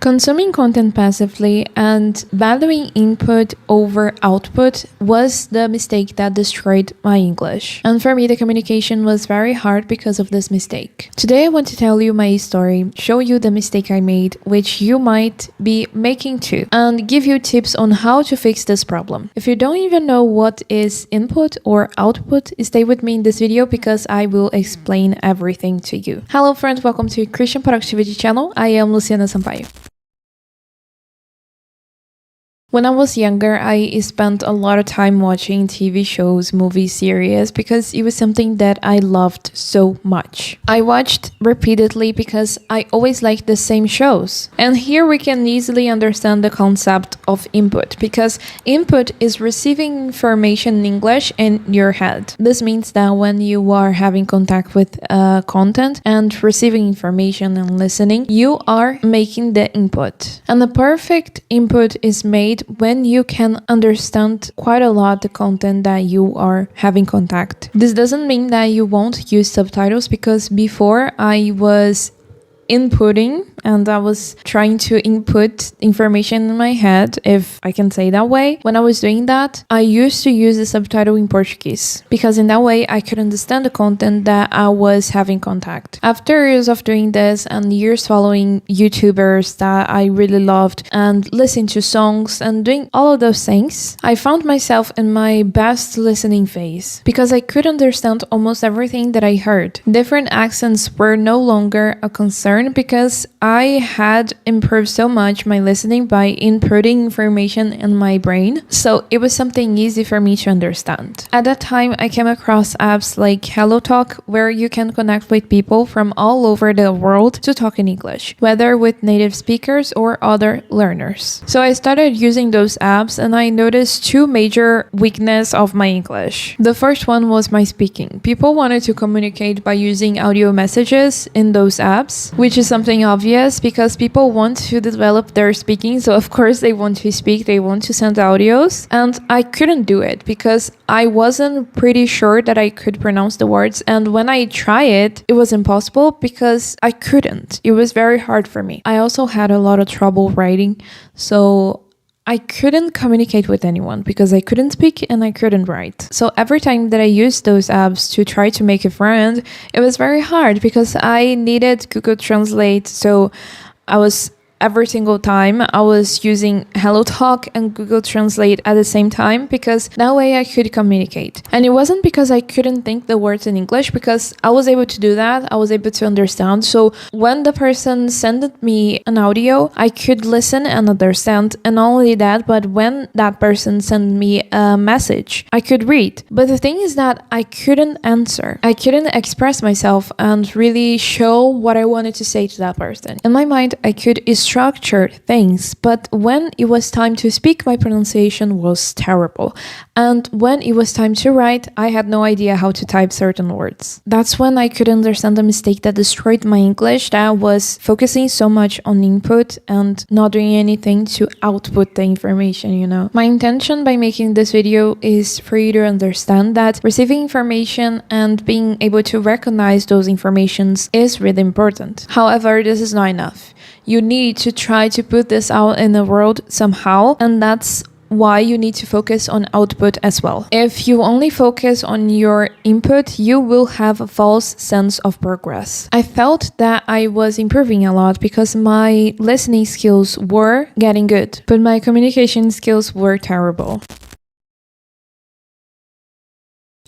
Consuming content passively and valuing input over output was the mistake that destroyed my English. And for me, the communication was very hard because of this mistake. Today, I want to tell you my story, show you the mistake I made, which you might be making too, and give you tips on how to fix this problem. If you don't even know what is input or output, stay with me in this video because I will explain everything to you. Hello friends, welcome to Christian Productivity channel. I am Luciana Sampaio. When I was younger, I spent a lot of time watching TV shows, movie series, because it was something that I loved so much. I watched repeatedly because I always liked the same shows. And here we can easily understand the concept of input, because input is receiving information in English in your head. This means that when you are having contact with content and receiving information and listening, you are making the input. And the perfect input is made when you can understand quite a lot the content that you are having contact. This doesn't mean that you won't use subtitles, because before I was inputting and I was trying to input information in my head, if I can say that way. When I was doing that, I used to use the subtitle in Portuguese, because in that way I could understand the content that I was having contact. After years of doing this and years following YouTubers that I really loved and listening to songs and doing all of those things, I found myself in my best listening phase, because I could understand almost everything that I heard. Different accents were no longer a concern, because I had improved so much my listening by inputting information in my brain, so it was something easy for me to understand. At that time, I came across apps like HelloTalk, where you can connect with people from all over the world to talk in English, whether with native speakers or other learners. So I started using those apps, and I noticed two major weaknesses of my English. The first one was my speaking. People wanted to communicate by using audio messages in those apps, which is something obvious because people want to develop their speaking, so of course they want to speak, they want to send audios, and I couldn't do it because I wasn't pretty sure that I could pronounce the words, and when I tried it, it was impossible because I couldn't. It was very hard for me. I also had a lot of trouble writing, so I couldn't communicate with anyone because I couldn't speak and I couldn't write. So every time that I used those apps to try to make a friend, it was very hard because I needed Google Translate. So every single time I was using HelloTalk and Google Translate at the same time, because that way I could communicate. And it wasn't because I couldn't think the words in English, because I was able to do that. I was able to understand. So when the person sent me an audio, I could listen and understand. And not only that, but when that person sent me a message, I could read. But the thing is that I couldn't answer. I couldn't express myself and really show what I wanted to say to that person. In my mind, I could structure things, but when it was time to speak, my pronunciation was terrible. And when it was time to write, I had no idea how to type certain words. That's when I could understand the mistake that destroyed my English, that I was focusing so much on input and not doing anything to output the information, you know. My intention by making this video is for you to understand that receiving information and being able to recognize those informations is really important. However, this is not enough. You need to try to put this out in the world somehow, and that's why you need to focus on output as well. If you only focus on your input, you will have a false sense of progress. I felt that I was improving a lot because my listening skills were getting good, but my communication skills were terrible.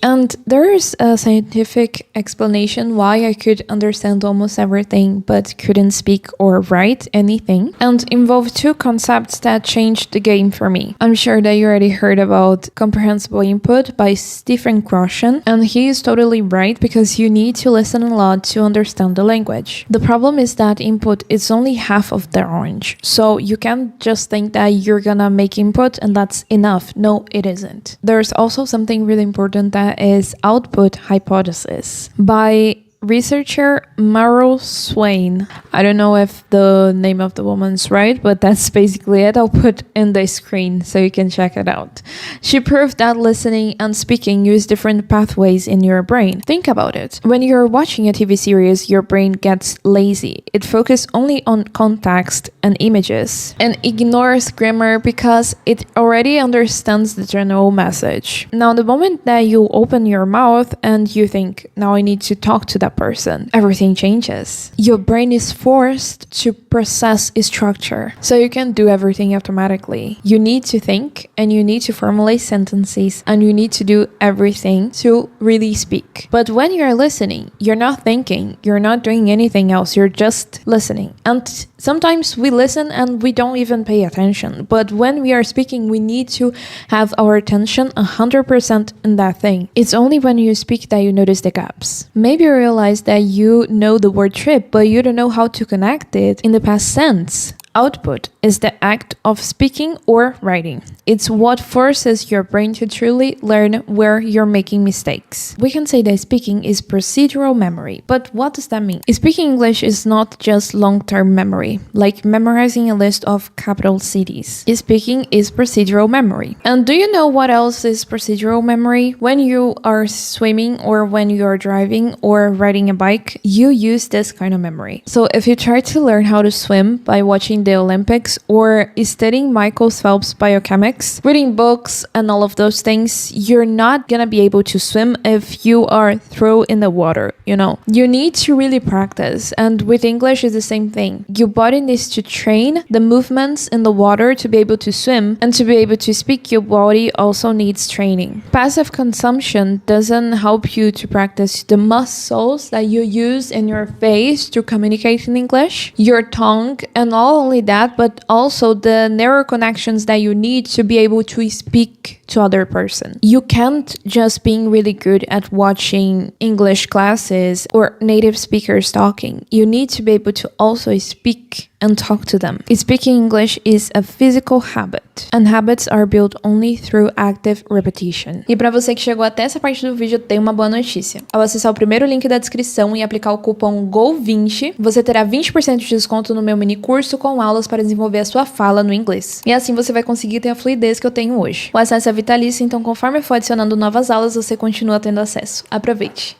And there is a scientific explanation why I could understand almost everything but couldn't speak or write anything, and involved two concepts that changed the game for me. I'm sure that you already heard about comprehensible input by Stephen Kroshen, and he is totally right, because you need to listen a lot to understand the language. The problem is that input is only half of the orange, so you can't just think that you're gonna make input and that's enough. No, it isn't. There's also something really important that is output hypothesis. By researcher Meryl Swain. I don't know if the name of the woman's right, but that's basically it. I'll put in the screen so you can check it out. She proved that listening and speaking use different pathways in your brain. Think about it. When you're watching a TV series, your brain gets lazy. It focuses only on context and images and ignores grammar because it already understands the general message. Now, the moment that you open your mouth and you think, now I need to talk to that person, everything changes. Your brain is forced to process structure, so you can do everything automatically. You need to think and you need to formulate sentences and you need to do everything to really speak. But when you're listening, you're not thinking, you're not doing anything else, you're just listening. And sometimes we listen and we don't even pay attention. But when we are speaking, we need to have our attention 100% in that thing. It's only when you speak that you notice the gaps. Maybe you realize that you know the word trip, but you don't know how to connect it in the past tense. Output is the act of speaking or writing. It's what forces your brain to truly learn where you're making mistakes. We can say that speaking is procedural memory, but what does that mean? Speaking English is not just long-term memory, like memorizing a list of capital cities. Speaking is procedural memory. And do you know what else is procedural memory? When you are swimming or when you're driving or riding a bike, you use this kind of memory. So if you try to learn how to swim by watching the Olympics or studying Michael Phelps biomechanics, reading books and all of those things, you're not gonna be able to swim if you are thrown in the water, you know. You need to really practice, and with English it's the same thing. Your body needs to train the movements in the water to be able to swim, and to be able to speak, your body also needs training. Passive consumption doesn't help you to practice the muscles that you use in your face to communicate in English, your tongue, and not only that, but also the neural connections that you need to be able to speak to other person. You can't just being really good at watching English classes or native speakers talking. You need to be able to also speak and talk to them. Speaking English is a physical habit, and habits are built only through active repetition. E para você que chegou até essa parte do vídeo, tem uma boa notícia. Ao acessar o primeiro link da descrição e aplicar o cupom GO20, você terá 20% de desconto no meu mini curso com aulas para desenvolver a sua fala no inglês. E assim você vai conseguir ter a fluidez que eu tenho hoje. O acesso é vitalício, então conforme for adicionando novas aulas, você continua tendo acesso. Aproveite!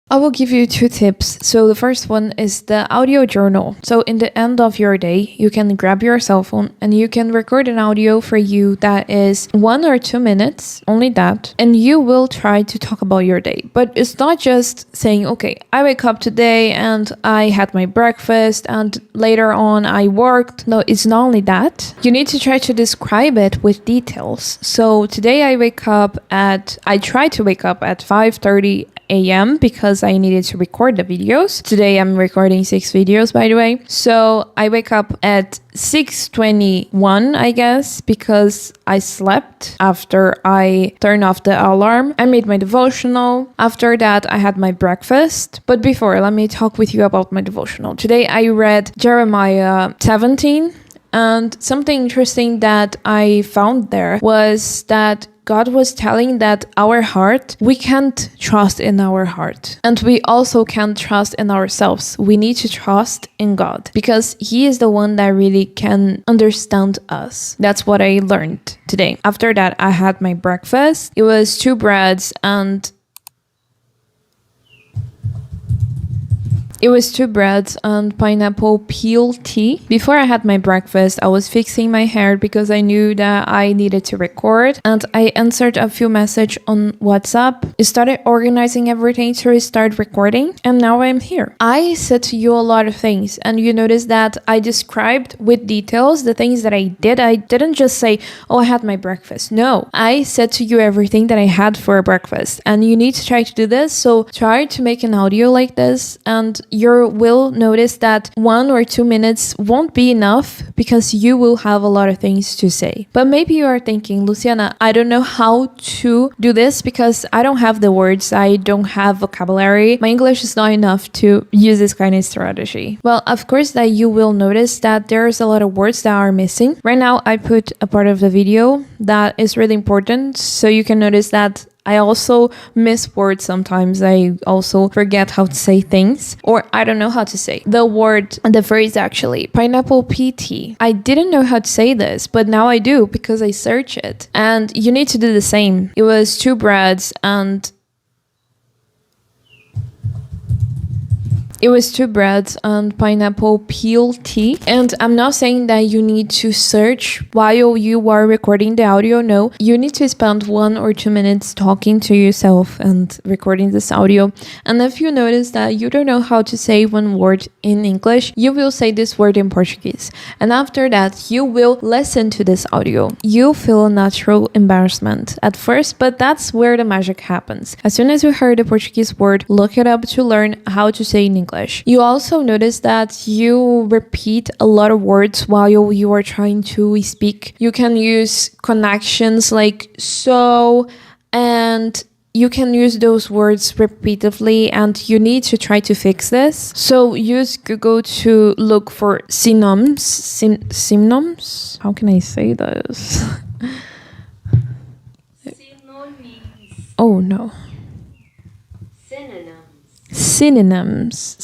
I will give you 2 tips. So the first one is the audio journal. So in the end of your day, you can grab your cell phone and you can record an audio for you that is 1 or 2 minutes, only that, and you will try to talk about your day. But it's not just saying, okay, I wake up today and I had my breakfast and later on I worked. No, it's not only that. You need to try to describe it with details. So today I try to wake up at 5:30 a.m. because I needed to record the videos. Today I'm recording 6 videos, by the way. So I wake up at 6:21, I guess, because I slept after I turned off the alarm. I made my devotional. After that, I had my breakfast. But before, let me talk with you about my devotional. Today I read Jeremiah 17. And something interesting that I found there was that God was telling that our heart, we can't trust in our heart. And we also can't trust in ourselves. We need to trust in God because He is the one that really can understand us. That's what I learned today. After that, I had my breakfast. It was 2 breads and pineapple peel tea. Before I had my breakfast, I was fixing my hair because I knew that I needed to record, and I answered a few messages on WhatsApp. I started organizing everything to start recording, and now I'm here. I said to you a lot of things, and you notice that I described with details the things that I did. I didn't just say, oh, I had my breakfast. No, I said to you everything that I had for breakfast, and you need to try to do this. So try to make an audio like this, and you will notice that 1 or 2 minutes won't be enough because you will have a lot of things to say. But maybe you are thinking, Luciana, I don't know how to do this because I don't have the words, I don't have vocabulary. My English is not enough to use this kind of strategy. Well, of course that you will notice that there's a lot of words that are missing. Right now, I put a part of the video that is really important, so you can notice that I also miss words sometimes. I also forget how to say things, or I don't know how to say the phrase actually. Pineapple PT. I didn't know how to say this, but now I do because I search it. And you need to do the same. It was 2 breads and pineapple peel tea. And I'm not saying that you need to search while you are recording the audio. No, you need to spend 1 or 2 minutes talking to yourself and recording this audio. And if you notice that you don't know how to say one word in English, you will say this word in Portuguese. And after that, you will listen to this audio. You feel a natural embarrassment at first, but that's where the magic happens. As soon as you hear the Portuguese word, look it up to learn how to say in English. You also notice that you repeat a lot of words while you are trying to speak. You can use connections like so, and you can use those words repeatedly, and you need to try to fix this. So use Google to look for synonyms. Synonyms? How can I say this? Oh no. Synonyms.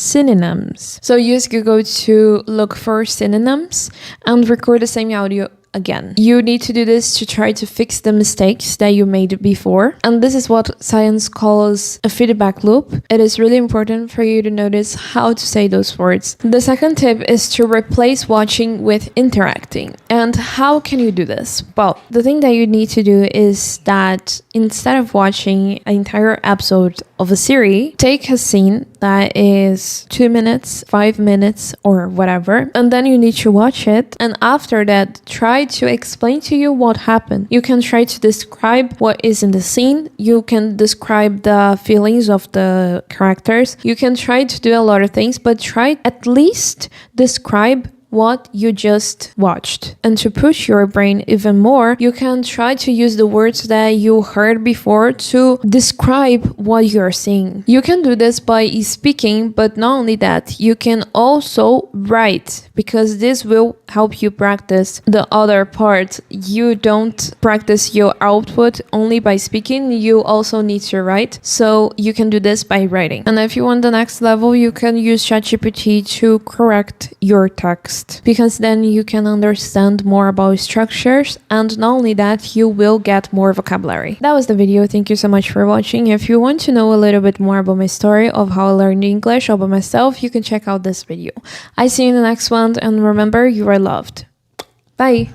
So use Google to look for synonyms and record the same audio again. You need to do this to try to fix the mistakes that you made before. And this is what science calls a feedback loop. It is really important for you to notice how to say those words. The second tip is to replace watching with interacting. And how can you do this? Well, the thing that you need to do is that instead of watching an entire episode of a series, take a scene that is 2 minutes, 5 minutes, or whatever, and then you need to watch it. And after that, try to explain to you what happened. You can try to describe what is in the scene. You can describe the feelings of the characters. You can try to do a lot of things, but try at least describe what you just watched. And to push your brain even more, you can try to use the words that you heard before to describe what you're seeing. You can do this by speaking, but not only that, you can also write, because this will help you practice the other part. You don't practice your output only by speaking, you also need to write. So you can do this by writing. And if you want the next level, you can use ChatGPT to correct your text, because then you can understand more about structures, and not only that, you will get more vocabulary. That was the video. Thank you so much for watching. If you want to know a little bit more about my story of how I learned English all by myself, you can check out this video. I see you in the next one, and remember, you are loved. Bye!